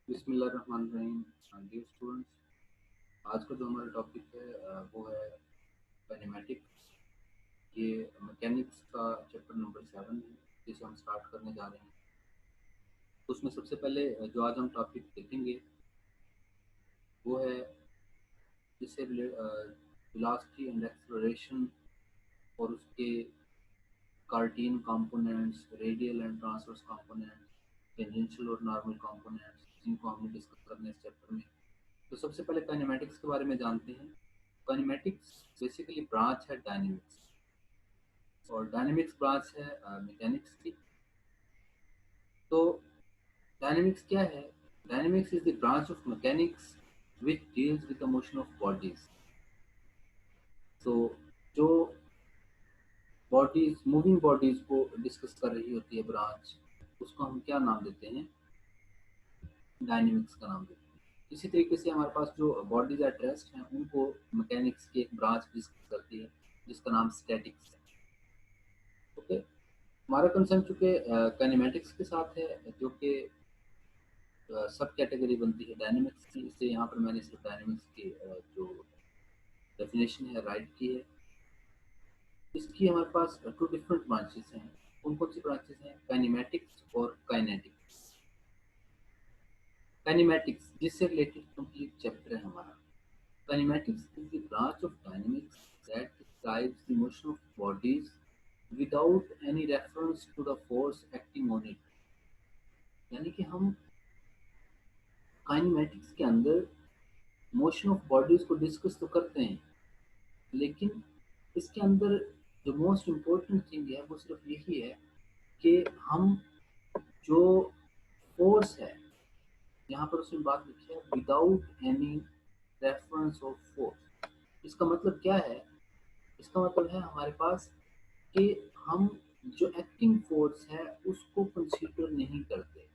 बिस्मिल्लाहिर्रहमानिर्रहीम। Dear students, आज का जो हमारा टॉपिक है वो है काइनेमैटिक्स। ये मैकेनिक्स का चैप्टर नंबर 7 है जिसे हम स्टार्ट करने जा रहे हैं। तो उसमें सबसे पहले जो आज हम टॉपिक देखेंगे वो है जिससे वेलोसिटी एंड एक्सेलरेशन और उसके Cartesian components, radial and transverse components, tangential और नॉर्मल कंपोनेंट्स, जिनको हमने डिस्कस करने इस चैप्टर में। तो सबसे पहले काइनेमैटिक्स के बारे में जानते हैं। काइनेमैटिक्स बेसिकली ब्रांच है डायनेमिक्स, और डायनेमिक्स ब्रांच है मैकेनिक्स की। तो डायनेमिक्स क्या है? Dynamics is the branch of mechanics which deals with the motion of bodies. तो जो बॉडीज, मूविंग बॉडीज को डिस्कस कर रही होती है ब्रांच, उसको हम क्या नाम देते हैं? डायनेमिक्स का नाम देते हैं। इसी तरीके से हमारे पास जो बॉडीज एट रेस्ट हैं उनको मैकेनिक्स की एक ब्रांच डिस्कस करती है जिसका नाम स्टैटिक्स है। ओके, हमारा कंसर्न चूंकि काइनेमेटिक्स के साथ है, जो कि सब कैटेगरी बनती है डायनेमिक्स की, इसलिए यहाँ पर मैंने सिर्फ डायनेमिक्स की जो डेफिनेशन है राइट की है। इसकी हमारे पास टू डिफरेंट ब्रांचेस हैं। कौन कौन सी ब्रांचेस हैं? काइनेमेटिक्स और काइनेटिक्स। काइनेमेटिक्स जिससे रिलेटेड कंप्लीट चैप्टर है हमारा। Kinematics is the branch of dynamics that describes the motion of bodies without any reference to the force acting on it। यानी कि हम काइनेमेटिक्स के अंदर मोशन ऑफ बॉडीज को डिस्कस तो करते हैं, लेकिन इसके अंदर जो मोस्ट इम्पोर्टेंट थिंग है वो सिर्फ यही है कि हम जो फोर्स है, यहाँ पर उसमें बात लिखी है without any reference of force. इसका मतलब क्या है? इसका मतलब है हमारे पास कि हम जो एक्टिंग फोर्स है उसको कंसीडर नहीं करते,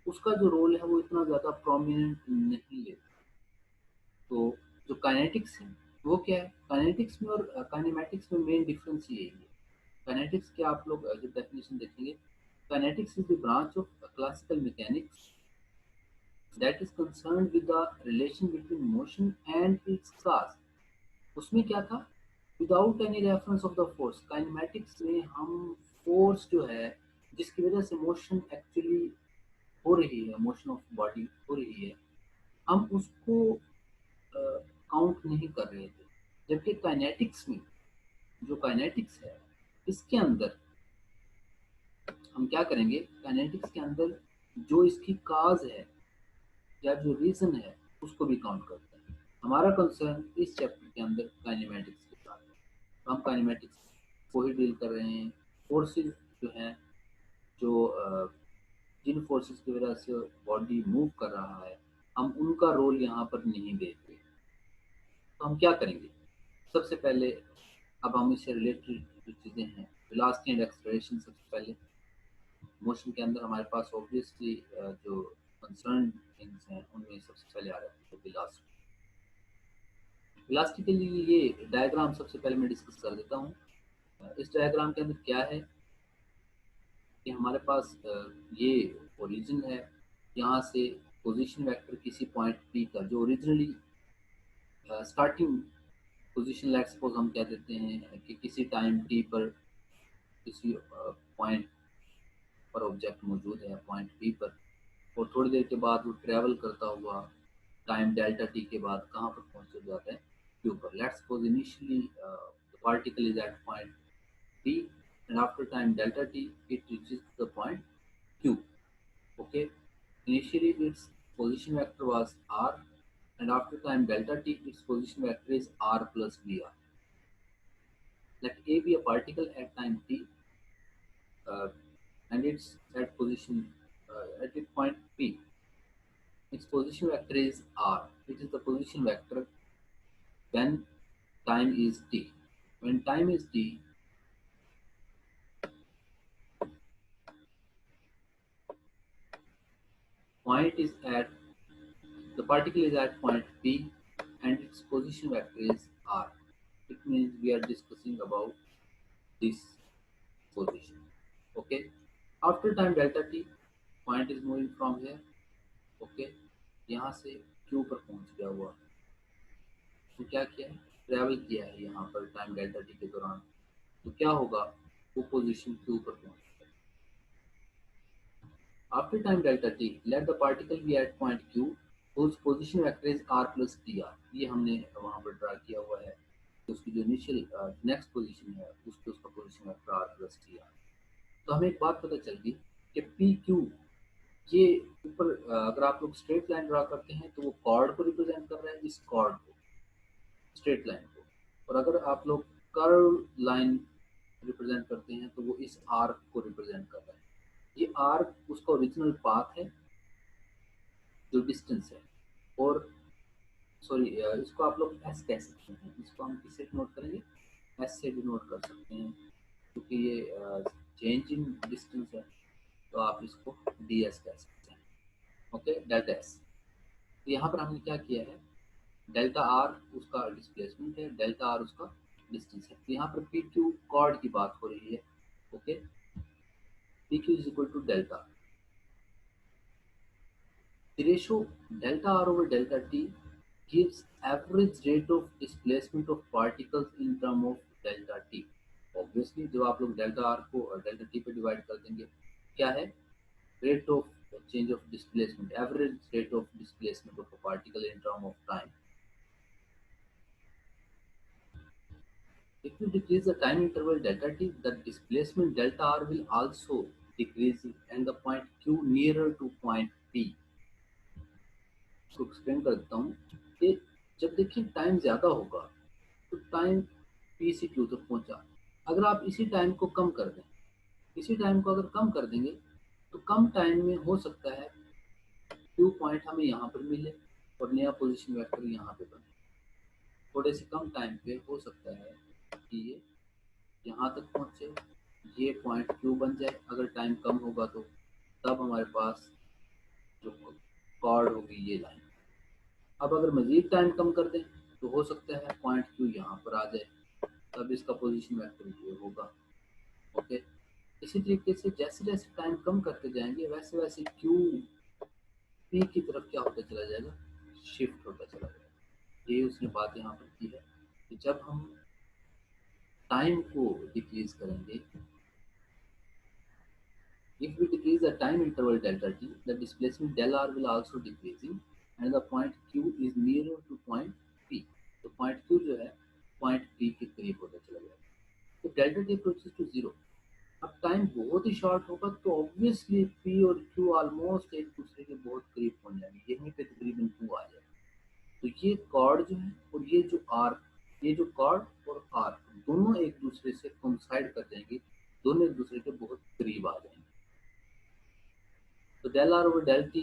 उसका जो रोल है वो इतना ज़्यादा प्रोमिनेंट नहीं लेता। तो जो काइनेटिक्स है वो क्या है? काइनेटिक्स में और काइनेमैटिक्स में मेन डिफरेंस यही है। काइनेटिक्स के आप लोग जब डेफिनेशन देखेंगे, kinetics is the branch of classical mechanics that is concern with the relation between motion and its cause. उसमें क्या था? Without any reference of the force. Kinematics में हम फोर्स जो है जिसकी वजह से मोशन एक्चुअली हो रही है, मोशन ऑफ बॉडी हो रही है, हम उसको काउंट नहीं कर रहे थे। जबकि काइनेटिक्स में, जो काइनेटिक्स है इसके अंदर हम क्या करेंगे? काइनेटिक्स के अंदर जो इसकी काज है या जो रीजन है उसको भी काउंट करते हैं। हमारा कंसर्न इस चैप्टर के अंदर काइनेमेटिक्स के साथ है, तो हम काइनेमेटिक्स को ही डील कर रहे हैं। फोर्सेस जो हैं, जो जिन फोर्सेस की वजह से बॉडी मूव कर रहा है, हम उनका रोल यहाँ पर नहीं देखते। तो हम क्या करेंगे? सबसे पहले अब हम इससे रिलेटेड जो चीज़ें हैं, वेलोसिटी एंड एक्सेलरेशन। सबसे पहले मोशन के अंदर हमारे पास ऑब्वियसली जो कंसर्न थिंग्स हैं उनमें सबसे पहले आ जाती है वेलोसिटी। वेलोसिटी के लिए ये डायग्राम सबसे पहले मैं डिस्कस कर देता हूँ। इस डायग्राम के अंदर क्या है कि हमारे पास ये ओरिजिन है, यहाँ से पोजीशन वेक्टर किसी पॉइंट पी का जो originally starting position, let's suppose हम कह देते हैं कि किसी टाइम टी पर किसी पॉइंट पर ऑब्जेक्ट मौजूद है, पॉइंट पी पर, और थोड़ी देर के बाद वो ट्रैवल करता हुआ टाइम डेल्टा टी के बाद कहाँ पर पहुंच जाता है? क्यू पर। Let's suppose initially the particle is at point P and after time delta t it reaches the point Q. Okay, initially its position vector was r, and after time delta t its position vector is r plus vr. Let a be a particle at time t, uh, and it's at position at the point p. Its position vector is r. It is the position vector when time is t. When time is t, point is at the particle is at point p, and its position vector is r. It means we are discussing about this position. Okay, after time delta t, point is moving from here, okay, यहाँ से Q पर पहुँच गया हुआ, तो क्या किया है, ट्रैवल किया है यहाँ पर टाइम डेल्टा टी के दौरान, तो क्या होगा, वो पोजीशन क्यू पर पहुँच गया। After time delta t let the particle be at point Q whose position vector is r plus dr, ये हमने वहाँ पर ड्रा किया हुआ है, तो उसकी जो इनिशियल नेक्स्ट पोजीशन है उसको उसका position vector r plus dr। तो हमें एक बात पता चल गई कि पी क्यू, ये ऊपर अगर आप लोग स्ट्रेट लाइन ड्रा करते हैं तो वो कॉर्ड को रिप्रेजेंट कर रहा है, इस कॉर्ड को, स्ट्रेट लाइन को, और अगर आप लोग कर्व लाइन रिप्रेजेंट करते हैं तो वो इस आर्क को रिप्रेजेंट कर रहा है। ये आर्क उसका ओरिजिनल पाथ है, जो डिस्टेंस है, और सॉरी इसको आप लोग एस कह सकते हैं, इसको हम किससे डिनोट करेंगे, एस से डिनोट कर सकते हैं, क्योंकि ये चेंज इन डिस्टेंस है, तो आप इसको डी एस कह सकते हैं। Okay, delta S. तो यहाँ पर हमने क्या किया है, डेल्टा आर उसका डिस्प्लेसमेंट है, डेल्टा आर उसका डिस्टेंस है, तो यहाँ पर पी क्यू कॉर्ड की बात हो रही है। Okay, P Q is equal to delta, the ratio delta r over delta t gives average rate of displacement of particles in term of delta t। Obviously जब आप लोग डेल्टा आर को delta T पे divide कर देंगे, क्या है, rate of change of displacement, average rate of displacement of a particle in term of time. If you decrease the time interval delta t, the displacement delta r will also decrease and the point q nearer to point p। इसको explain कर देता हूँ कि जब देखिए time ज़्यादा होगा तो टाइम पी से क्यू तक पहुँचा, अगर आप इसी टाइम को कम कर दें, इसी टाइम को अगर कम कर देंगे तो कम टाइम में हो सकता है क्यू पॉइंट हमें यहाँ पर मिले और नया पोजीशन वेक्टर यहाँ पे बने, थोड़े से कम टाइम पे हो सकता है कि ये यहाँ तक पहुँचे, ये पॉइंट क्यू बन जाए, अगर टाइम कम होगा तो तब हमारे पास जो कॉर्ड होगी ये लाइन। अब अगर मजीद टाइम कम कर दें तो हो सकता है पॉइंट क्यू यहाँ पर आ जाए, तब इसका पोजीशन वेक्टर ये होगा। ओके, इसी तरीके से जैसे जैसे टाइम कम करते जाएंगे वैसे वैसे क्यू पी की तरफ क्या होता चला जाएगा, शिफ्ट होता चला जाएगा। ये उसने बात यहाँ पर की है कि जब हम टाइम को डिक्रीज करेंगे, if we decrease the time interval delta t, the displacement del r will also decreasing and the point q is nearer to point p। तो point q जो है point p के करीब होता चला जाएगा, तो delta t approaches to zero. अब टाइम बहुत ही शॉर्ट होगा तो ऑब्वियसली पी और क्यू ऑलमोस्ट एक दूसरे के बहुत करीब पहुंच जाएंगे, यहीं पे तकरीबन क्यू आ जाएगा। तो ये कॉर्ड जो है और ये जो आर्क, ये जो कॉर्ड और आर्क दोनों एक दूसरे से कोइंसाइड कर जाएंगे, दोनों एक दूसरे के बहुत करीब आ जाएंगे। तो del r over del t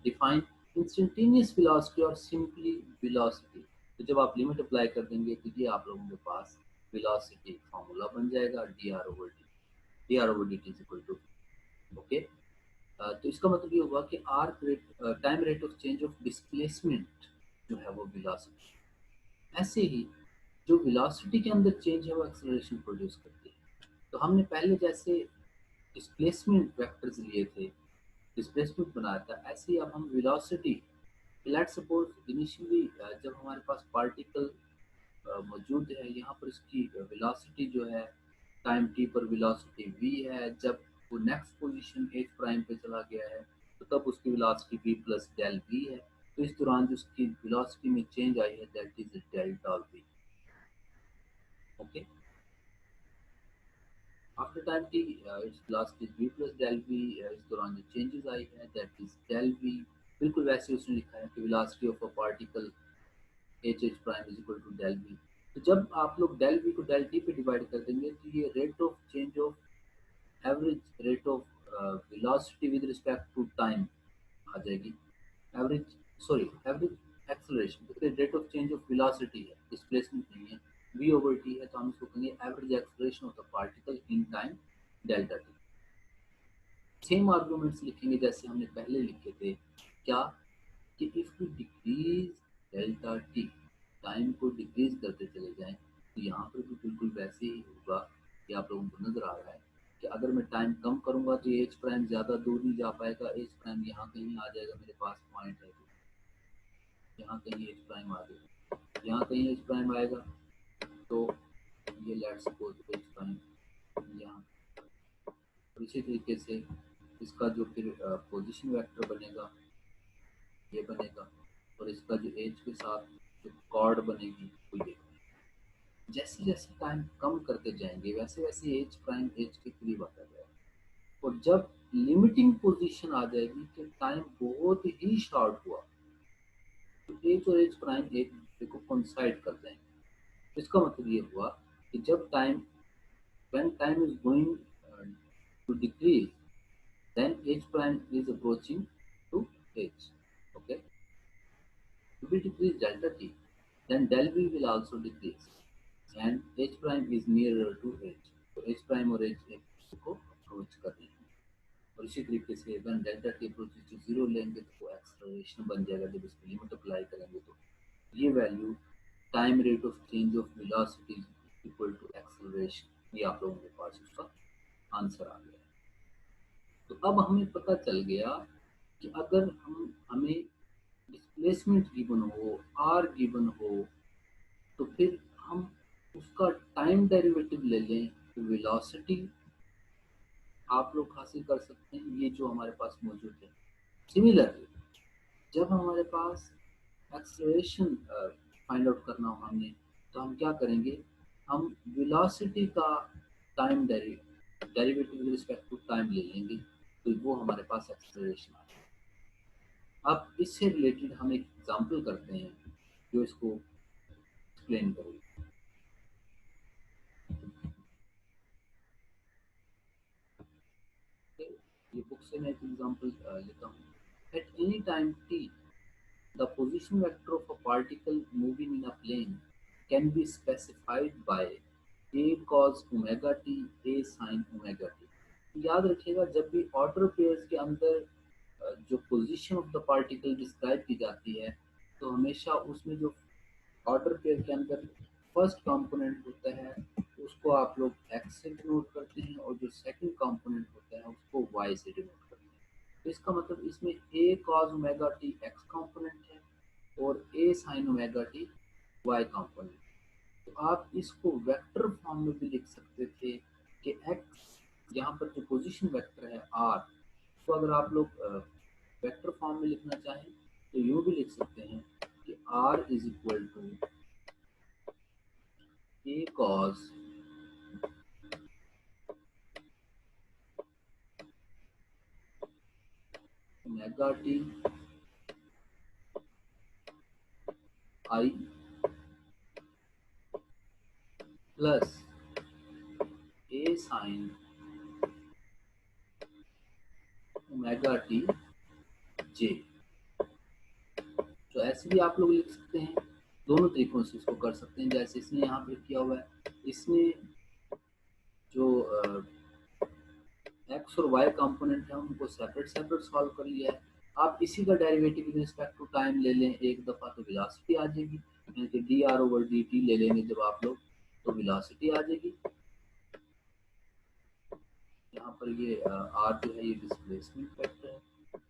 define instantaneous velocity और simply velocity। तो जब आप लिमिट अप्लाई कर देंगे तो ये आप लोगों के पास velocity फार्मूला बन जाएगा, dr over dt, dr over dt is equal to, okay. तो इसका मतलब ये होगा कि arc rate, time rate of change of displacement जो है वो वेलोसिटी, ऐसे ही जो वेलोसिटी के अंदर चेंज है वो एक्सेलरेशन प्रोड्यूस करती है। तो हमने पहले जैसे डिस्प्लेसमेंट वेक्टर्स लिए थे, डिस्प्लेसमेंट बनाया था, ऐसे ही अब हम वेलोसिटी, लेट्स सपोज इनिशियली जब हमारे पास पार्टिकल मौजूद है, यहाँ पर इसकी वेलोसिटी जो है टाइम टी पर वेलोसिटी v है, जब वो नेक्स्ट पोजीशन एच प्राइम पे चला गया है तो तब उसकी velocity v plus del v है, तो इस दौरान जो उसकी वेलोसिटी में चेंज आई है that is delta v। Okay, after time t its velocity is v plus del v, इस दौरान जो चेंजेस आई है दैट इज डेल v। बिल्कुल वैसे उसने लिखा है कि velocity of a particle H H prime is equal to del V. तो जब आप लोग डेल वी को डेल टी पे डिवाइड कर देंगे तो ये rate of change of, average rate of velocity with respect to time आ जाएगी, एवरेज, सॉरी एवरेज एक्सेलरेशन, क्योंकि rate of change of velocity है, डिस्प्लेसमेंट नहीं है, v ओवर टी है, तो हम इसको कहेंगे average acceleration of the particle in time delta t. Same arguments लिखेंगे जैसे हमने पहले लिखे थे, क्या, कि if we decrease delta t, time को डिक्रीज करते चले जाएं, तो यहाँ पर भी बिल्कुल वैसे ही होगा, ये आप लोगों को नजर आ रहा है कि अगर मैं टाइम कम करूँगा तो एच प्राइम ज़्यादा दूर नहीं जा पाएगा, एच प्राइम यहाँ कहीं आ जाएगा, मेरे पास पॉइंट है यहाँ कहीं एच प्राइम आ जाएगा, यहाँ कहीं एच प्राइम आएगा, तो ये लेट्स सपोज एच प्राइम यहाँ। इसी तरीके से इसका जो फिर पोजीशन वेक्टर बनेगा ये बनेगा, और इसका जो एज के साथ जो कॉर्ड बनेगी वो ये। जैसे जैसे टाइम कम करते जाएंगे वैसे वैसे एज प्राइम एज के करीब आता जाएगा, और जब लिमिटिंग पोजीशन आ जाएगी कि टाइम बहुत ही शॉर्ट हुआ तो एज और एज प्राइम एक दूसरे को कोइंसाइड कर जाएंगे। इसका मतलब ये हुआ कि जब time when time is going to decrease, then h prime is approaching to h. Okay, if we decrease delta t, then del v will also decrease, and h prime is nearer to h. तो h prime और h एक दूसरे को approach कर रहे हैं, और इसी तरीके से when delta t approaches to zero लेंगे तो वो एक्सेलरेशन बन जाएगा। जब इसको लिमिट अप्लाई करेंगे तो ये value time rate of change of velocity equal to acceleration, ये आप लोगों के पास उसका आंसर आ गया। तो अब हमें पता चल गया कि अगर हमें डिस्प्लेसमेंट गिवन हो, आर गिवन हो, तो फिर हम उसका टाइम डेरिवेटिव ले लें तो वेलोसिटी आप लोग हासिल कर सकते हैं, ये जो हमारे पास मौजूद है। सिमिलरली जब हमारे पास एक्सेलरेशन फाइंड आउट करना हो हमने, तो हम क्या करेंगे, हम वेलोसिटी का time derivative with respect to time ले लेंगे, तो वो हमारे पास एक्सेलरेशन आ जाएगा। अब इससे रिलेटेड हम एक एग्जांपल करते हैं जो इसको एक्सप्लेन करेगा। ये बुक से मैं एक एग्जांपल लेता हूँ। At any time t the position vector of a particle moving in a plane can be specified by a cos omega t a sin omega t. याद रखिएगा जब भी ऑर्डर पेयर्स के अंदर जो position of the particle describe की जाती है, तो हमेशा उसमें जो ऑर्डर पेयर के अंदर फर्स्ट कंपोनेंट होता है उसको आप लोग एक्स से डिनोट करते हैं, और जो सेकंड कंपोनेंट होता है उसको वाई से डिनोट करते हैं। तो इसका मतलब इसमें A cos omega T X component है और A sine omega T Y component. तो आप इसको वेक्टर फॉर्म में भी लिख सकते थे कि एक्स यहाँ पर जो पोजीशन वेक्टर है आर, तो अगर आप लोग वेक्टर फॉर्म में लिखना चाहें तो यूँ भी लिख सकते हैं कि r is equal to a cos omega t I plus a sin omega t j। तो ऐसे भी आप लोग लिख सकते हैं, दोनों तरीकों से इसको कर सकते हैं। जैसे इसने यहाँ पे किया हुआ है, इसने जो एक्स और वाई कंपोनेंट है उनको सेपरेट सेपरेट सॉल्व कर लिया है। आप इसी का derivative with respect to time ले लें एक दफ़ा तो वेलोसिटी आ जाएगी, यानी कि D R over D T ले लेंगे जब आप लोग तो वेलोसिटी आ जाएगी। यहाँ पर ये आर जो है ये डिस्प्लेसमेंट वेक्टर है,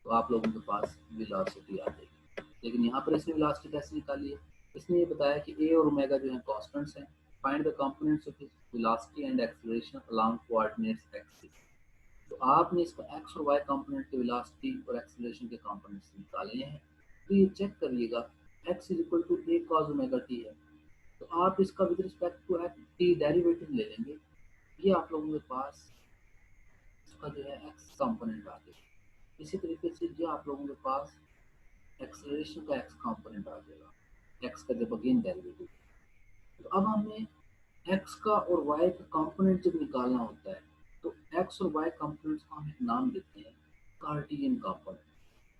तो आप लोगों के पास वेलोसिटी आ जाएगी। लेकिन यहाँ पर इसने वेलोसिटी कैसे निकाली है, इसने ये बताया कि ए और ओमेगा जो है कांस्टेंट्स हैं, find the components of velocity and acceleration along coordinates axis. तो आपने इसको एक्स और वाई कंपोनेंट के वेलोसिटी और एक्सेलरेशन के कंपोनेंट्स निकालने हैं। तो ये चेक करिएगा x is equal to a cos omega t है, तो आप इसका with respect to x t derivative ले लेंगे, ये आप लोगों के पास इसका जो है एक्स कंपोनेंट आ जाएगा। इसी तरीके से जो आप लोगों के पास एक्सेलरेशन का एक्स कंपोनेंट आ जाएगा, एक्स का जब अगेन डेरिवेटिव। तो अब हमें एक्स का और वाई का कंपोनेंट जब निकालना होता है तो एक्स और वाई कंपोनेंट्स का हम एक नाम देते हैं कार्टियन कंपोनेंट।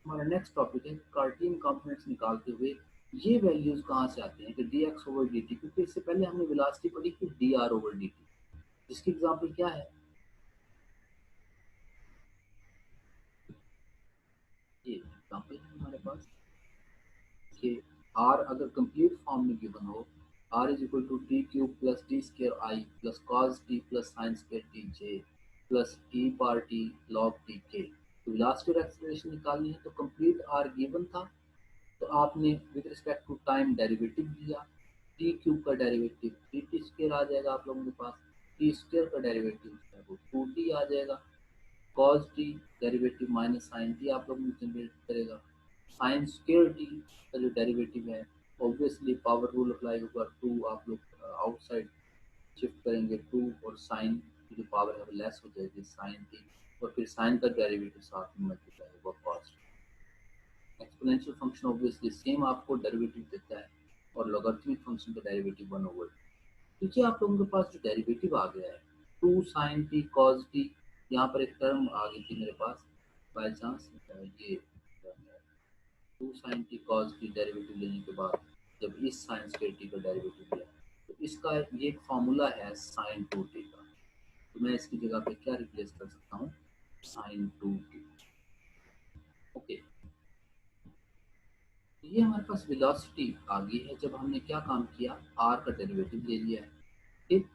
हमारा नेक्स्ट टॉपिक है कार्टियन कंपोनेंट्स निकालते हुए ये वैल्यूज कहाँ से आते हैं कि D X over D T, क्योंकि इससे पहले हमने वेलोसिटी पढ़ी थी D R over D T, जिसकी एग्जाम्पल क्या है, ये एग्जाम्पल है हमारे पास कि आर अगर कंप्लीट फॉर्म में गिवन हो, r is equal to t cube plus t square i plus cos t plus sine square t j, plus e power t log t k. तो वेलोसिटी और acceleration निकालनी है तो complete are given था, तो आपने with respect to time derivative लिया, t cube का डेरिवेटिव टी टी स्क्वायर आ जाएगा आप लोगों के पास, टी स्क्वायर का डेरिवेटिव है वो टू टी आ जाएगा, cos t derivative minus sine t आप लोगों को जनरेट करेगा, साइन स्क्वायर टी का जो डेरिवेटिव है ऑब्वियसली पावर रूल अप्लाई होगा, टू आप लोग आउटसाइड शिफ्ट करेंगे टू, और साइन की जो पावर है वो लेस हो जाएगी साइन टी, और फिर साइन का डेरिवेटिव साथ में मल्टीप्लाई होगा cos. Exponential function obviously same आपको डेरिवेटिव देता है, और लॉगरिथमिक फंक्शन का डेरिवेटिव 1/2। तो ये आप लोगों के पास जो डेरिवेटिव आ गया है two sine t cos t, यहाँ पर एक टर्म आ गई थी मेरे पास बाई चांस, ये two sine t cos t derivative लेने के बाद जब इस साइन स्क्वायर टी का डेरिवेटिव लिया, तो इसका ये एक फॉर्मूला है साइन टू टी का, तो मैं इसकी जगह पे क्या रिप्लेस कर सकता हूँ, साइन टू टी। ओके, ये हमारे पास वेलोसिटी आ गई है जब हमने क्या काम किया, आर का डेरिवेटिव ले लिया है। ठीक,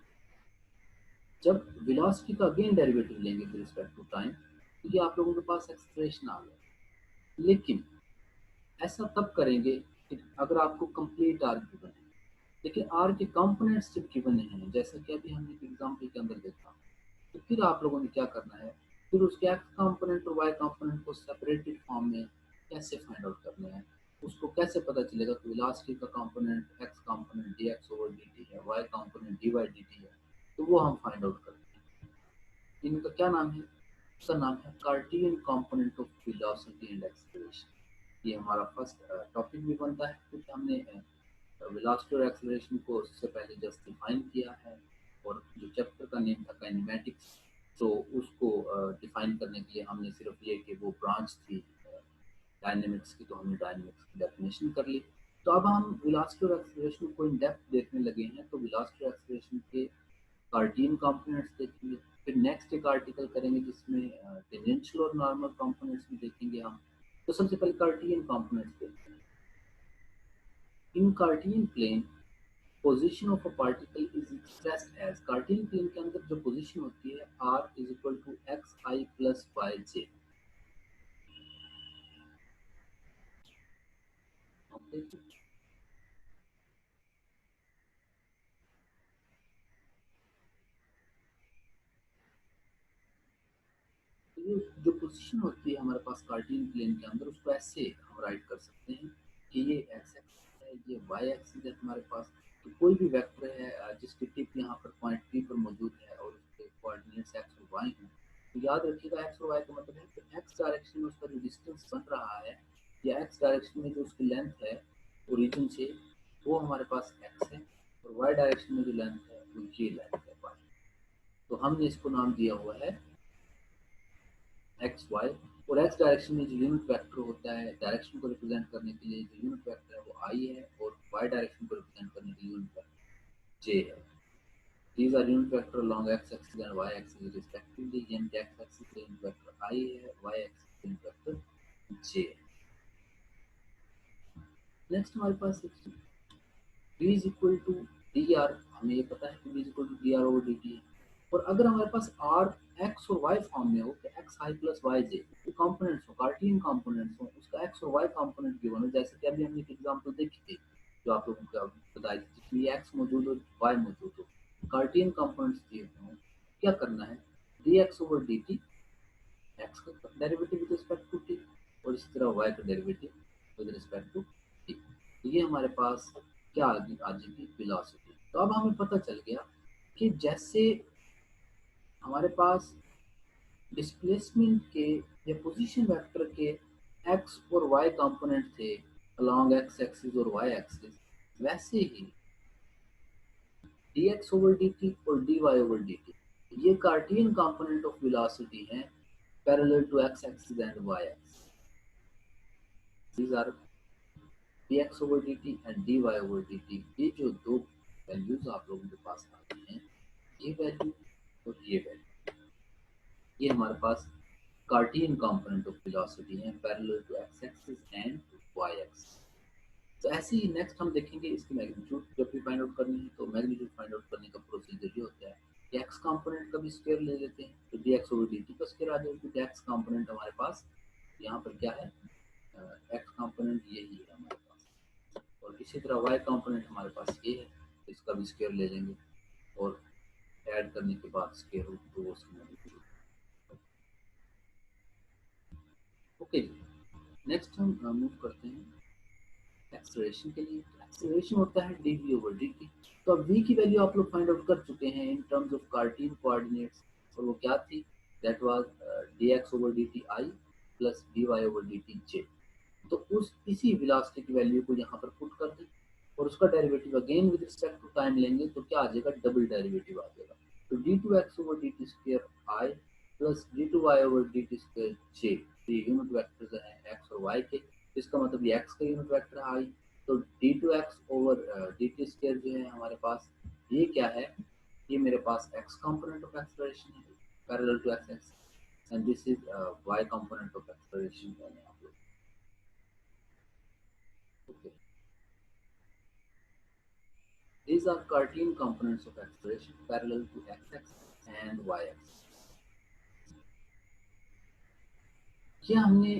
जब वेलोसिटी का अगेन डेरिवेटिव लेंगे विद रिस्पेक्ट टू टाइम, तो ये आप लोगों के पास एक्सप्रेशन आ गया। लेकिन ऐसा तब करेंगे कि अगर आपको कंप्लीट आर गिवन है, लेकिन आर के कंपोनेंट्स जब गिवन हैं, जैसा कि अभी हमने एक एग्जांपल के अंदर देखा, तो फिर आप लोगों ने क्या करना है, फिर उसके एक्स कंपोनेंट और वाई कंपोनेंट को सेपरेटेड फॉर्म में कैसे फाइंड आउट करना है, उसको कैसे पता चलेगा कि वेलोसिटी का component X component D X over D T है, Y component D Y D T है, तो वो हम फाइंड आउट करते हैं। इनका क्या नाम है, उसका नाम है Cartesian component of velocity and acceleration. ये हमारा फर्स्ट टॉपिक भी बनता है, क्योंकि हमने वेलोसिटी और एक्सेलरेशन को उससे पहले जस्ट डिफाइन किया है, और जो चैप्टर का नेम था काइनेमेटिक्स, तो उसको डिफाइन करने के लिए हमने सिर्फ ये कि वो ब्रांच थी डायनेमिक्स की, तो हमने डायनेमिक्स की डेफिनेशन कर ली। तो अब हम वेलोसिटी और एक्सेलरेशन को इन डेप्थ देखने लगे हैं, तो वेलोसिटी और एक्सेलरेशन के कार्टियन कंपोनेंट्स देखेंगे, फिर नेक्स्ट एक आर्टिकल करेंगे जिसमें टेंजेंशियल और नॉर्मल कंपोनेंट्स भी देखेंगे हम। तो सबसे पहले कार्टियन कंपोनेंट्स देखते हैं। In Cartesian plane position of a particle is expressed as, Cartesian plane के अंदर जो पोजीशन होती है r is equal to X I plus Y J. तो ये जो पोजीशन होती है हमारे पास कार्टियन प्लेन के अंदर, उसको ऐसे हम राइट कर सकते हैं कि ये एक्स एक्सिस है, ये वाई एक्सिस है हमारे पास। तो कोई भी वेक्टर है जिसकी टिप यहाँ पर पॉइंट पी पर मौजूद है और उसके कोऑर्डिनेट्स एक्स और वाई हैं, तो याद रखिएगा एक्स और वाई का मतलब है कि एक्स डायरेक्शन में उसका जो डिस्टेंस बन रहा है, या एक्स डायरेक्शन में जो उसकी लेंथ है ओरिजिन से, वो हमारे पास एक्स है, और वाई डायरेक्शन में जो लेंथ है वो ये लेंथ है वाई। तो हमने इसको नाम दिया हुआ है एक्स वाई। और एक्स डायरेक्शन में जो यूनिट वेक्टर होता है डायरेक्शन को रिप्रेजेंट करने के लिए, जो यूनिट वेक्टर है वो आई है, और वाई डायरेक्शन को रिप्रेजेंट करने के लिए यूनिट वेक्टर जे है। These are unit vector along x-axis and y-axis respectively, यानी कि x-axis पे unit vector I है, y-axis पे unit vector j है। नेक्स्ट हमारे पास v is equal to dr, हमें ये पता है कि v is equal to dr over dt है। और अगर हमारे पास r x और y फॉर्म में हो कि x i प्लस वाई जे, जो कंपोनेंट्स हो कार्टियन कंपोनेंट्स हो, उसका x और y कंपोनेंट गिवन हो, जैसे कि अभी हमने एक एग्जांपल देखी थी जो आप लोगों को बताई थी, जिसमें x मौजूद हो y मौजूद हो, कार्टियन कंपोनेंट्स दिए हो, क्या करना है, dx over dt, x का derivative with respect to t, और इसी तरह y का derivative with respect to t। तो ये हमारे पास क्या आ जाएगी, वेलोसिटी। तो अब हमें पता चल गया कि जैसे हमारे पास डिस्प्लेसमेंट के या पोजीशन वेक्टर के एक्स और वाई कंपोनेंट थे अलोंग एक्स एक्सिस और वाई एक्सिस, वैसे ही D X over D T और D Y over D T ये कार्टियन कंपोनेंट ऑफ वेलोसिटी हैं parallel to x axis and Y axis. These are dx over dt and dy over dt, ये जो दो values आप लोगों के पास आती हैं, ये वैल्यू और ये वैल्यू, ये हमारे पास कार्टियन कंपोनेंट ऑफ वेलोसिटी है parallel to x axis and Y axis. तो ऐसे ही नेक्स्ट हम देखेंगे इसकी मैग्नीट्यूड जब भी फाइंड आउट करनी है, तो मैग्नीट्यूड फाइंड आउट करने का प्रोसीजर ये होता है एक्स कंपोनेंट का भी स्क्वायर ले लेते हैं तो D X over D T का स्क्वायर आ जाएगा, क्योंकि एक्स कंपोनेंट हमारे पास यहाँ पर क्या है, एक्स कंपोनेंट यही है हमारे पास, और इसी तरह वाई कंपोनेंट हमारे पास ये है, तो इसका भी स्क्वायर ले लेंगे और ऐड करने के बाद स्क्वायर रूट तो उसकी वैल्यू। ओके, नेक्स्ट हम मूव करते हैं एक्सेलरेशन के लिए। एक्सेलरेशन होता है d we over D T. तो अब v की वैल्यू आप लोग फाइंड आउट कर चुके हैं in terms of Cartesian coordinates, और वो क्या थी, that was D X over D T I plus D Y over D T J. तो उस इसी वेलोसिटी की वैल्यू को यहाँ पर पुट कर दी और उसका derivative again with respect to time लेंगे तो क्या आ जाएगा, डबल डेरिवेटिव आ जाएगा। तो D two x over D T square I plus D two Y over D T square J, ये यूनिट वेक्टर्स हैं एक्स और वाई के, इसका मतलब ये एक्स का यूनिट वेक्टर है आई। तो D two x over D T square जो है हमारे पास, ये क्या है, ये मेरे पास एक्स कंपोनेंट ऑफ एक्सेलरेशन है parallel to x axis, and this is y component of acceleration है यहाँ पे। Okay. These are Cartesian components of acceleration parallel to x-axis and y-axis. क्या हमने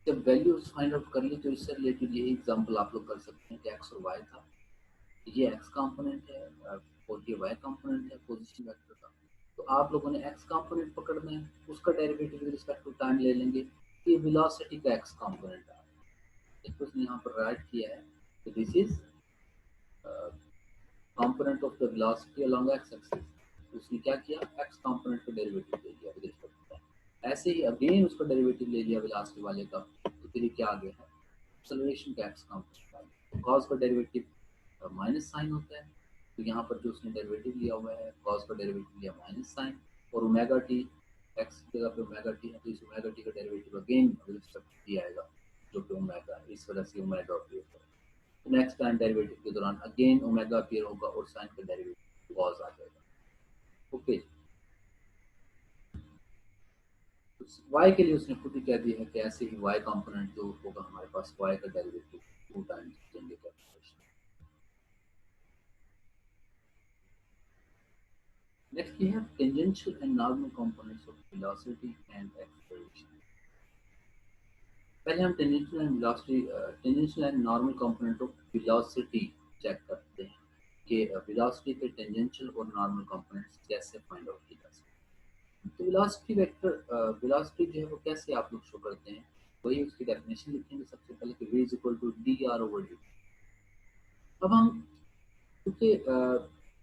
जब वैल्यूज फाइंड आउट कर ली तो इससे रिलेटेड यही एग्जांपल आप लोग कर सकते हैं कि x और y था, ये x कंपोनेंट है और ये y कंपोनेंट है पोजीशन वेक्टर का। तो आप लोगों ने x कंपोनेंट पकड़ना है, उसका derivative with respect to time ले लेंगे, ये वेलोसिटी का x कंपोनेंट है, इसको उसने यहाँ पर राइट किया है। तो this is component of the velocity along X axis, उसने क्या किया, एक्स कंपोनेंट का डेरिवेटिव ले लिया विद रिस्पेक्ट टू टाइम, ऐसे ही अगेन उसका डेरिवेटिव ले लिया वेलोसिटी वाले का, तो फिर क्या आ गया है, एक्सेलरेशन का एक्स कंपोनेंट। कॉस का डेरिवेटिव माइनस साइन होता है, तो यहाँ पर जो उसने डेरिवेटिव लिया हुआ है कॉस का डेरिवेटिव लिया माइनस साइन, और ओमेगा टी एक्स की जगह पे ओमेगा टी है तो इस ओमेगा टी का derivative again with respect to t आएगा जो कि ओमेगा है, इस वजह से ओमेगा अपीयर होगा। नेक्स्ट टाइम डेरिवेटिव के दौरान अगेन ओमेगा अपीयर होगा और साइन का डेरिवेटिव कॉस आ जाएगा। ओके, तो y के लिए उसने खुद ही कह दिया है कि ऐसे ही y कंपोनेंट जो होगा हमारे पास y का डेरिवेटिव 2 टाइम्स देंगे कैलकुलेशन। नेक्स्ट ये है tangential and normal components of velocity and acceleration. पहले हम tangential and velocity, tangential and normal component of velocity check करते हैं कि वेलोसिटी के टेंजेंशियल और नॉर्मल कंपोनेंट्स कैसे फाइंड आउट किए जा सकते हैं। तो वेलोसिटी वेक्टर, वेलोसिटी जो है वो कैसे आप लोग शो करते हैं, वही उसकी डेफिनेशन लिखेंगे सबसे पहले कि v is equal to d are over d. अब हम क्योंकि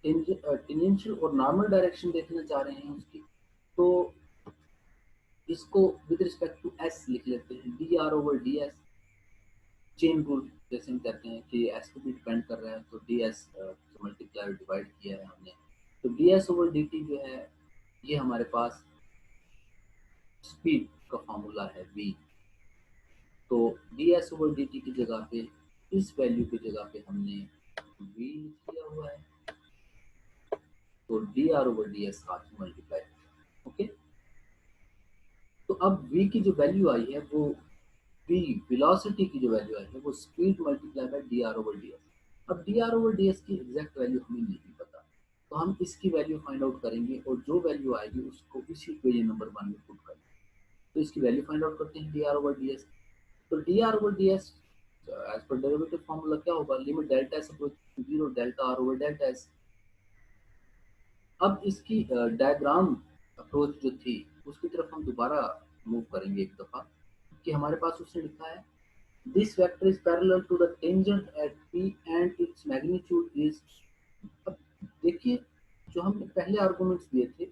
टेंजेंशियल और नॉर्मल डायरेक्शन देखना चाह रहे हैं उसकी, तो इसको विद रिस्पेक्ट टू एस लिख लेते हैं, D are over D S, chain rule जैसे हम कहते हैं कि एस पे भी डिपेंड कर रहा है, तो डी एस मल्टीप्लाई डिवाइड किया है हमने, तो D S over D T जो है ये हमारे पास स्पीड का फॉर्मूला है v। तो D S over D T की जगह पे, इस वैल्यू की जगह पे हमने v लिख लिया हुआ है, तो D are over D S साथ में मल्टीप्लाई। ओके, तो अब v की जो वैल्यू आई है वो v वेलोसिटी की जो वैल्यू आई है वो speed multiply by D are over D S. अब D are over D S की एग्जैक्ट वैल्यू हमें नहीं पता, तो हम इसकी वैल्यू फाइंड आउट करेंगे और जो वैल्यू आएगी उसको इसी इक्वेशन नंबर 1 में पुट करेंगे। तो इसकी वैल्यू फाइंड आउट करते हैं D are over D S. तो D are over D S as पर डेरिवेटिव फार्मूला क्या होगा, limit delta S approach to 0 delta R over delta S. अब इसकी डायग्राम अप्रोच जो थी उसकी तरफ हम दोबारा मूव करेंगे एक दफा, कि हमारे पास उसने लिखा है this vector is parallel to the tangent at p and its magnitude is। अब देखिए जो हमने पहले आर्गुमेंट्स दिए थे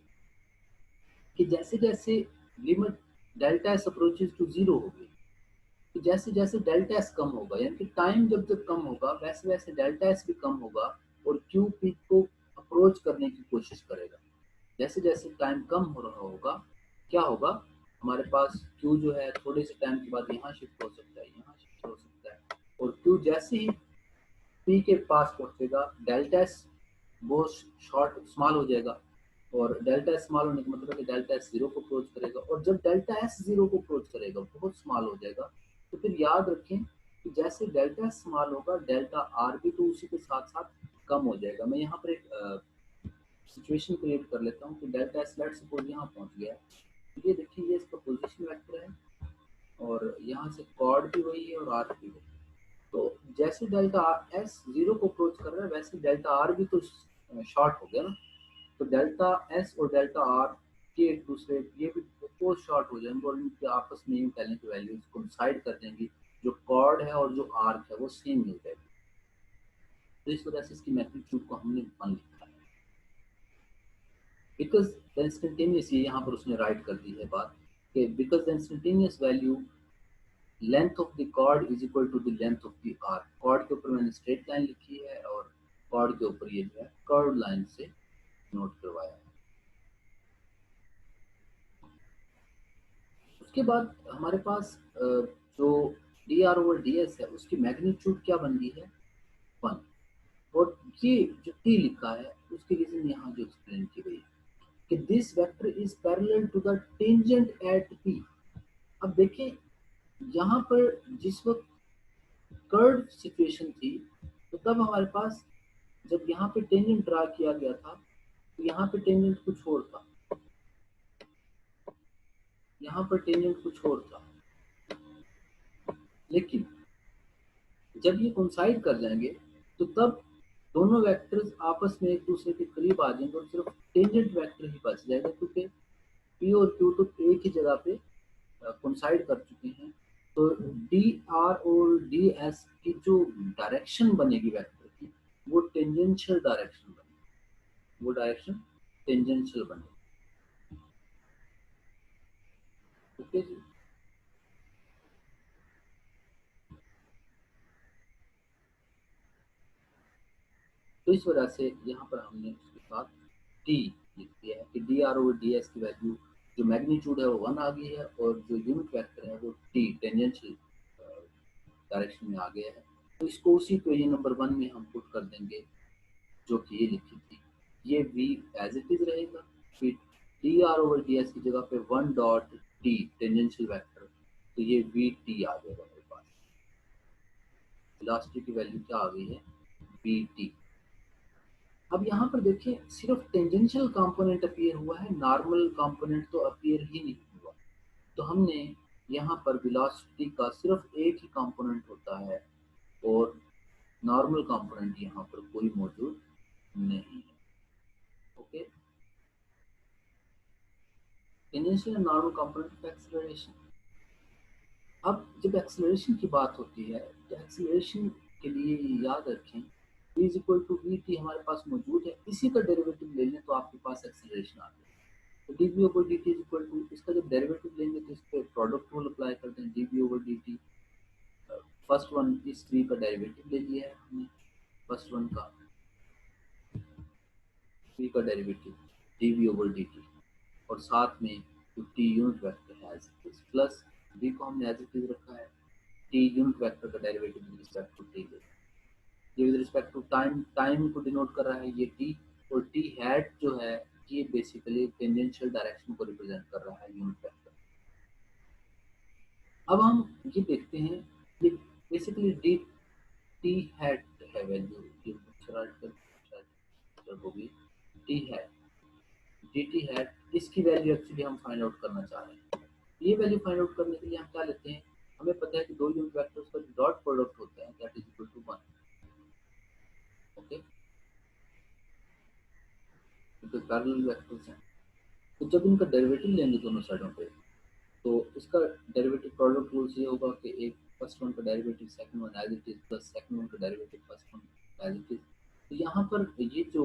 कि जैसे जैसे limit delta s approaches to zero होगी, तो जैसे जैसे डेल्टा एस कम होगा यानी कि टाइम जब जब कम होगा वैसे वैसे डेल्टा एस भी कम होगा और क्यू पी को अप्रोच करने की कोशिश करेगा। जैसे जैसे टाइम कम हो रहा होगा क्या होगा, हमारे पास क्यू जो है थोड़े से टाइम के बाद यहाँ शिफ्ट हो सकता है, यहाँ शिफ्ट हो सकता है, और क्यू जैसे ही पी के पास पहुंचेगा डेल्टा एस बहुत शॉर्ट स्मॉल हो जाएगा, और डेल्टा एस स्मॉल होने का मतलब है कि डेल्टा एस जीरो को अप्रोच करेगा, और जब डेल्टा एस जीरो को अप्रोच करेगा बहुत स्मॉल हो जाएगा। तो फिर याद रखें कि जैसे डेल्टा एस स्मॉल होगा डेल्टा आर भी तो उसी के साथ साथ कम हो जाएगा। मैं यहाँ पर एक सिचुएशन क्रिएट कर लेता हूँ कि डेल्टा एस लेट सपोज यहाँ पहुँच गया है, तो ये देखिए ये इसका पोजीशन वेक्टर है और यहाँ से कॉर्ड भी वही है और आर भी वही है। तो जैसे डेल्टा एस जीरो को अप्रोच कर रहा है वैसे डेल्टा आर भी तो शॉर्ट हो गया ना। तो डेल्टा एस और डेल्टा आर के एक दूसरे ये भी बहुत शॉर्ट हो जाएंगे और इनके आपस में यूँ कहने की वैल्यूज कोइंसाइड कर देंगी। जो कॉर्ड है और जो आर्क है वो सेम मिल जाएगी। तो इस वजह से इसकी मैग्नीट्यूड को हमने वन लिखा है। बिकॉज द इंस्टेंटेनियस, ये यहाँ पर उसने राइट कर दी है बात कि because the instantaneous value length of the chord is equal to the length of the arc. Chord के ऊपर मैंने स्ट्रेट लाइन लिखी है और कॉर्ड के ऊपर ये जो है कर्व लाइन से नोट करवाया है। उसके बाद हमारे पास जो D R over D S है उसकी मैग्नीट्यूड क्या बन गई है, वन। और ये जो टी लिखा है उसकी रीजन यहाँ जो एक्सप्लेन की गई है कि this vector is parallel to the tangent at p. अब देखें यहाँ पर जिस वक्त कर्व सिचुएशन थी तो तब हमारे पास जब यहाँ पे टेंजेंट ड्रा किया गया था तो यहाँ पे टेंजेंट कुछ और था, यहाँ पर टेंजेंट कुछ और था। लेकिन जब ये कोइंसाइड कर जाएंगे तो तब दोनों वेक्टर्स आपस में एक दूसरे के करीब आ जाएंगे और सिर्फ टेंजेंट वेक्टर ही बच जाएगा क्योंकि पी और क्यू तो एक ही जगह पे कोइंसाइड कर चुके हैं। तो डी आर और डी एस की जो डायरेक्शन बनेगी वेक्टर की वो टेंजेंशियल डायरेक्शन बनेगी, वो डायरेक्शन टेंजेंशियल बनेगी। ओके जी। तो इस वजह से यहाँ पर हमने उसके साथ टी लिख दिया है कि D R over D S की वैल्यू जो मैग्नीट्यूड है वो वन आ गई है और जो यूनिट वेक्टर है वो टी टेंजेंशियल डायरेक्शन में आ गया है। तो इसको उसी इक्वेशन नंबर वन में हम पुट कर देंगे जो कि ये लिखी थी। ये v एज इट इज रहेगा, फिर D R over D S की जगह पे one dot T tangential vector, तो ये वी टी आ जाएगा मेरे पास। वेलोसिटी की वैल्यू क्या आ गई है, वी टी। अब यहाँ पर देखिए सिर्फ टेंजेंशियल कंपोनेंट अपीयर हुआ है, नॉर्मल कंपोनेंट तो अपीयर ही नहीं हुआ। तो हमने यहाँ पर वेलोसिटी का सिर्फ एक ही कंपोनेंट होता है और नॉर्मल कंपोनेंट यहाँ पर कोई मौजूद नहीं है। Okay, tangential normal component of acceleration. अब जब एक्सेलरेशन की बात होती है तो एक्सेलरेशन के लिए याद रखें v is equal to v t हमारे पास मौजूद है, इसी का डेरिवेटिव ले लें तो आपके पास एक्सेलरेशन आ गया। तो d we over D T is equal to, इसका जब डेरिवेटिव लेंगे तो इस पर प्रोडक्ट रूल अप्लाई कर दें, D we over D T. First one इस थ्री का डेरिवेटिव ले लिया है हमने, फर्स्ट वन का थ्री का derivative D we over D T और साथ में जो टी यूनिट वेक्टर है as it is plus v को हमने एज इट इज रखा है, टी यूनिट वेक्टर का derivative with respect to T, ये with respect to time, time को डिनोट कर रहा है ये टी। और टी हैट जो है ये बेसिकली टेंजेंशियल डायरेक्शन को रिप्रेजेंट कर रहा है यूनिट वेक्टर। अब हम ये देखते हैं ये बेसिकली डी टी हैट है वैल्यू, ये होगी T hat, D t hat इसकी वैल्यू एक्चुअली हम फाइंड आउट करना चाह रहे हैं। ये वैल्यू फाइंड आउट करने के लिए हम क्या लेते हैं, हमें पता है कि दो यूनिट वेक्टर्स का डॉट प्रोडक्ट होता है that is equal to one. Okay, क्योंकि पैरेलल वेक्टर्स हैं तो जब इनका डेरिवेटिव लेंगे दोनों साइडों पे तो इसका डेरिवेटिव प्रोडक्ट रूल ये होगा कि एक फर्स्ट वन का derivative second one as it is plus second one का derivative first one as it is. तो यहाँ पर ये जो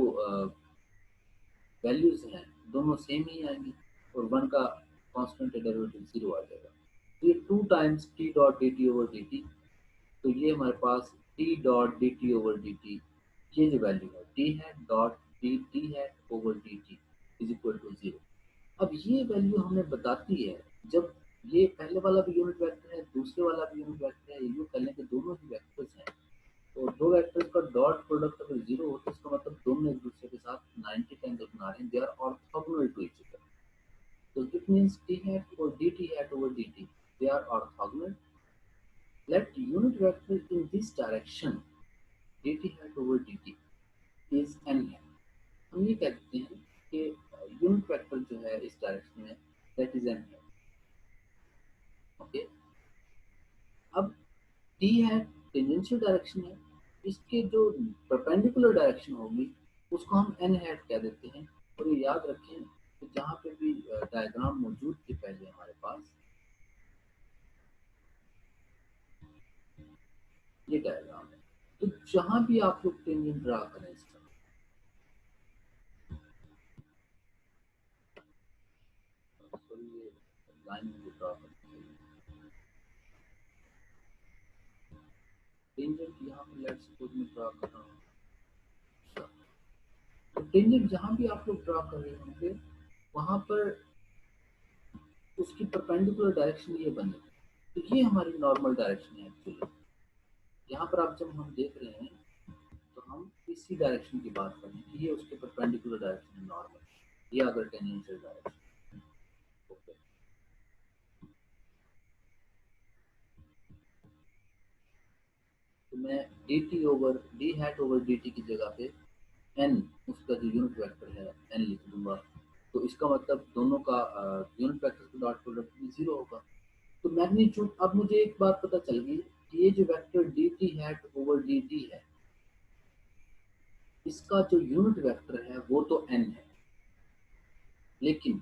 वैल्यूज हैं दोनों सेम ही आएंगी और वन का कांस्टेंट डेरिवेटिव जीरो आ जाएगा। तो ये two times T dot D T over D T, तो ये हमारे पास T dot D T over D T, ये जो वैल्यू है टी है डॉट डी टी है over D T is equal to zero. अब ये वैल्यू हमें बताती है जब ये पहले वाला भी यूनिट वेक्टर है दूसरे वाला भी यूनिट वेक्टर है, यूँ कर लें कि दोनों ही वेक्टर्स हैं और दो वेक्टर्स का डॉट प्रोडक्ट अगर जीरो हो तो इसका मतलब दोनों एक दूसरे के साथ 90 का एंगल बना रहे हैं, they are orthogonal to each other. So it means t hat or dt hat over dt, they are orthogonal. Let unit vector in this direction dt hat over dt is n hat. हम ये कह देते हैं कि unit vector जो है इस direction में दैट इज एन है। ओके, अब टी है टेंजेंशियल डायरेक्शन है, इसके जो परपेंडिकुलर डायरेक्शन होगी उसको हम एन हैट कह देते हैं। और ये याद रखें कि जहाँ पे भी डायग्राम मौजूद थी पहले हमारे पास, ये डायग्राम है, तो जहाँ भी आप लोग टेंजेंट ड्रा करें इसका, सॉरी ये लाइन मुझे ड्रा करनी है, टेंजेंट यहाँ पे लेट्स सपोज मैं ड्रा कर रहा हूँ, तो टेंजेंट जहाँ भी आप लोग ड्रा कर रहे होंगे वहाँ पर उसकी परपेंडिकुलर डायरेक्शन ये बनेगी। तो ये हमारी नॉर्मल डायरेक्शन है एक्चुअली। यहाँ पर आप जब हम देख रहे हैं तो हम इसी डायरेक्शन की बात कर रहे हैं कि ये उसके परपेंडिकुलर डायरेक्शन है नॉर्मल, ये अगर टेंजेंशियल डायरेक्शन। ओके, तो मैं D T over D hat over D T की जगह पे एन, उसका जो यूनिट वेक्टर है एन लिख दूंगा। तो इसका मतलब दोनों का यूनिट वेक्टर का डॉट प्रोडक्ट भी जीरो होगा। तो मैग्नीट्यूड, अब मुझे एक बात पता चल गई कि ये जो vector D t hat over D T है, इसका जो यूनिट वेक्टर है वो तो एन है, लेकिन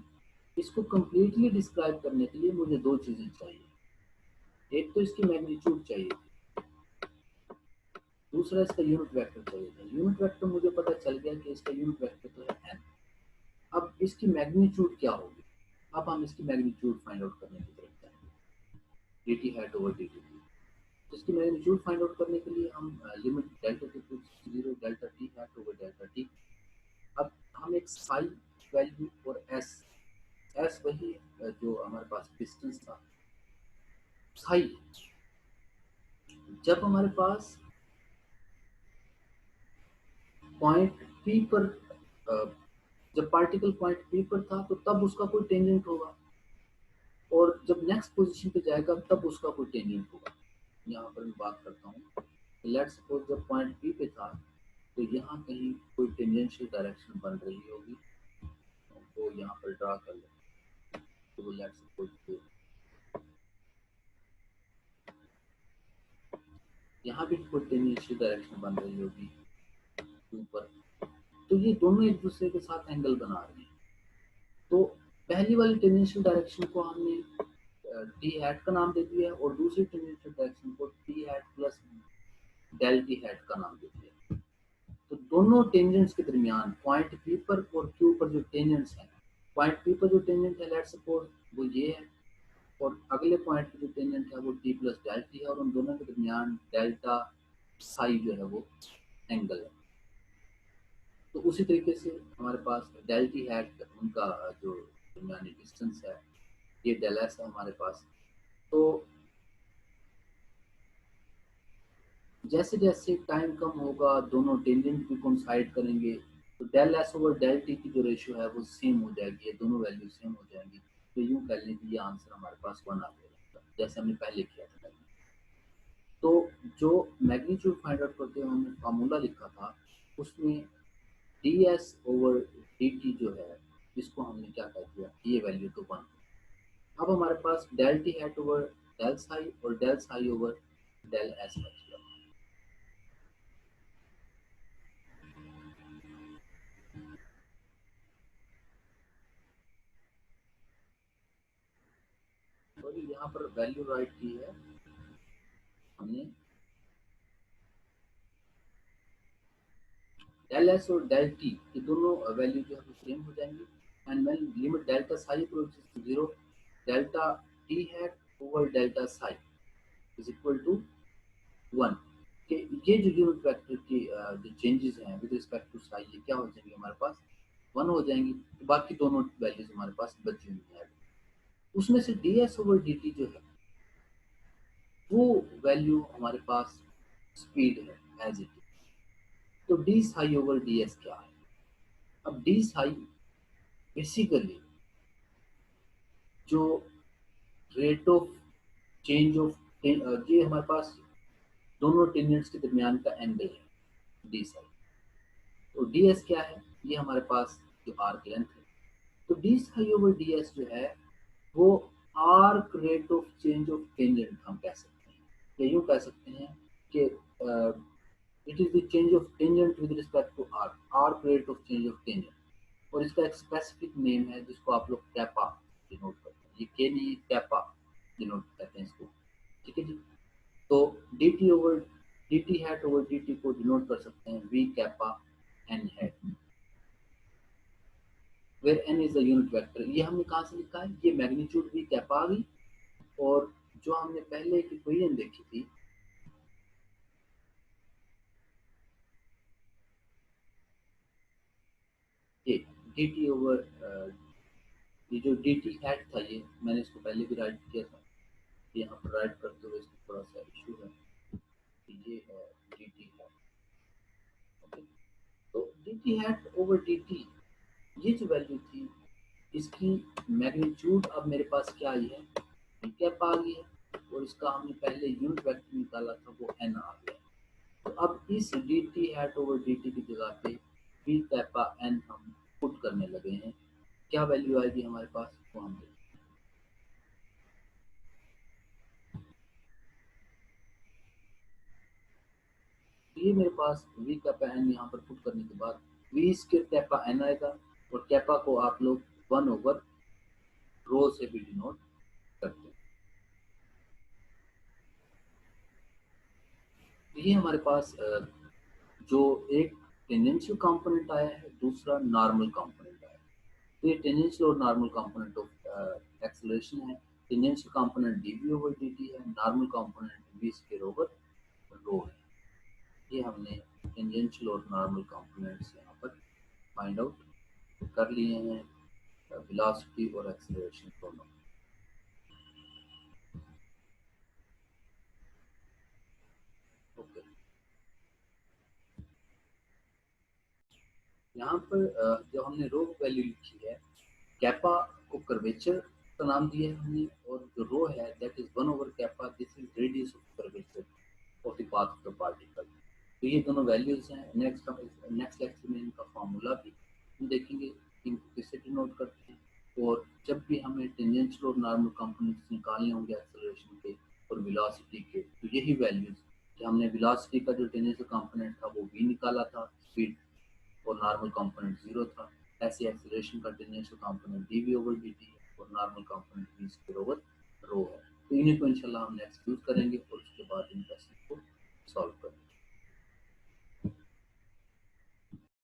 इसको कंप्लीटली डिस्क्राइब करने के लिए मुझे दो चीजें चाहिए। एक तो इसकी मैग्नीट्यूड चाहिए, दूसरा इसका यूनिट वेक्टर चाहिए था। यूनिट वेक्टर मुझे पता चल गया कि इसका यूनिट वेक्टर तो है एन। अब इसकी मैग्नीट्यूड क्या होगी, अब हम इसकी मैग्नीट्यूड फाइंड आउट करने की तरफ जाएंगे, D t hat over D T. तो इसकी मैग्नीट्यूड फाइंड आउट करने के लिए हम limit delta T zero delta t hat over delta T. अब हम एक साई वैल्यू और एस, एस वही जो हमारे पास डिस्टेंस था, साई, जब हमारे पास पॉइंट पी पर अ, जब पार्टिकल पॉइंट पी पर था तो तब उसका कोई टेंजेंट होगा, और जब नेक्स्ट पोजीशन पे जाएगा तब उसका कोई टेंजेंट होगा। यहाँ पर मैं बात करता हूँ, लेट्स सपोज जब पॉइंट पी पे था तो यहाँ कहीं कोई टेंजेंशियल डायरेक्शन बन रही होगी, वो यहाँ पर ड्रा कर ले। तो लेट्स सपोज यहाँ भी कोई टेंजेंशियल डायरेक्शन बन रही होगी ऊपर, तो ये दोनों एक दूसरे के साथ एंगल बना रहे हैं। तो पहली वाली टेंजेंशियल डायरेक्शन को हमने टी हैट का नाम दे दिया और दूसरी टेंजेंशियल डायरेक्शन को t hat plus del T hat का नाम दे दिया। तो दोनों टेंजेंट्स के दरमियान पॉइंट पी पर और क्यू पर जो टेंजेंट्स हैं, पॉइंट पी पर जो टेंजेंट है लेट्स सपोज वो ये है, और अगले पॉइंट पर जो टेंजेंट है वो टी प्लस डेल टी है, और उन दोनों के दरमियान डेल्टा साई जो है वो एंगल है। तो उसी तरीके से हमारे पास डेल टी हैट उनका जो दरमियानी डिस्टेंस है, ये डेल एस है हमारे पास। तो जैसे जैसे टाइम कम होगा दोनों टेंजेंट भी कोइंसाइड करेंगे, तो del s over del t की जो रेशियो है वो सेम हो जाएगी, ये दोनों वैल्यू सेम हो जाएंगी। तो यूं कह लें कि ये आंसर हमारे पास वन आ जाएगा जैसे हमने पहले किया था। तो जो मैग्नीट्यूड फाइंड आउट करते हुए हमने फार्मूला लिखा था उसमें D S over D T जो है इसको हमने क्या कर दिया, ये वैल्यू तो वन। अब हमारे पास del T hat over del psi और del psi over del S बच गया। और यहाँ पर वैल्यू राइट की है हमने, डेल एस और डेल टी की दोनों वैल्यू जो है वो सेम हो जाएंगी। And when limit delta psi approaches to zero, delta t hat over delta psi is equal to one. कि ये जो यूनिट वेक्टर की जो चेंजेस हैं विद रिस्पेक्ट टू साई, ये क्या हो जाएंगे हमारे पास, वन हो जाएंगी। तो बाकी दोनों वैल्यूज हमारे पास बची हुई हैं। उसमें से D S over D T जो है वो वैल्यू हमारे पास स्पीड है एज इट इज। तो D Sai over D S क्या है, अब डी साई बेसिकली जो रेट ऑफ चेंज ऑफ ये हमारे पास दोनों टेंजेंट्स के दरमियान का एंगल है डी साई। तो डी एस क्या है, ये हमारे पास जो आर्क लेंथ है। तो D sky over D S जो है वो arc rate of change of tangent हम कह सकते हैं, या यूँ कह सकते हैं कि it is the change of tangent with respect to arc, arc rate of change of tangent. और इसका एक स्पेसिफिक नेम है जिसको आप लोग कैपा डिनोट करते हैं, ये के नहीं कैपा डिनोट करते हैं इसको। ठीक है जी। तो d T over D t hat over D t को डिनोट कर सकते हैं v kappa n hat, where n is the unit vector. ये हमने कहाँ से लिखा है, ये मैग्नीट्यूड वी कैपा आ गई। और जो हमने पहले एक इक्वेशन देखी थी, ये डी टी ओवर ये जो डी टी हैट था, ये मैंने इसको पहले भी राइट किया था, यहाँ पर राइट करते हुए इसको थोड़ा सा इशू है कि ये है डी टी हैट। ओके, तो d t hat over D T, ये जो वैल्यू थी इसकी मैग्नीट्यूड अब मेरे पास क्या आई है, वी कैप आ गई है। और इसका हमने पहले यूनिट वेक्टर निकाला था वो एन आ गया। तो अब इस D t hat over D T की जगह पे वी कैपा एन हम पुट करने लगे हैं। क्या वैल्यू आएगी हमारे पास वो हम देखें। तो ये मेरे पास वी कैपा एन यहाँ पर पुट करने के बाद वी स्क्वायर कैपा एन आएगा। और कैपा को आप लोग 1/रो से भी डिनोट करते हैं। तो ये हमारे पास जो एक टेंजेंशियल कंपोनेंट आया है, दूसरा नॉर्मल कंपोनेंट आया है। तो ये टेंजेंशियल और नॉर्मल कंपोनेंट ऑफ एक्सेलरेशन है। Tangential component dv over dt है, normal component v square over rho है। ये हमने टेंजेंशियल और नॉर्मल कंपोनेंट्स यहाँ पर फाइंड आउट कर लिए हैं, वेलोसिटी और एक्सेलरेशन दोनों। ओके, यहाँ पर जो हमने रो वैल्यू लिखी है, कैपा को कर्वेचर का नाम दिया है हमने, और जो रो है that is 1/, kappa this is radius of curvature of the path of the particle. तो ये दोनों वैल्यूज हैं। नेक्स्ट लेक्चर में इनका फार्मूला भी हम देखेंगे कि इनको किससे डिनोट करते हैं। और जब भी हमें टेंजेंशियल और नॉर्मल कंपोनेंट्स निकालने होंगे एक्सेलरेशन के और वेलोसिटी के, तो यही वैल्यूज कि हमने वेलोसिटी का जो टेंजेंशियल कंपोनेंट था वो v निकाला था, स्पीड, और नॉर्मल कंपोनेंट जीरो था। ऐसे एक्सेलरेशन का tangential component dv over dt है और normal component v square over rho है। तो इन्हीं को इंशाल्लाह हम नेक्स्ट यूज करेंगे और उसके बाद इन क्वेश्चन को सॉल्व करेंगे।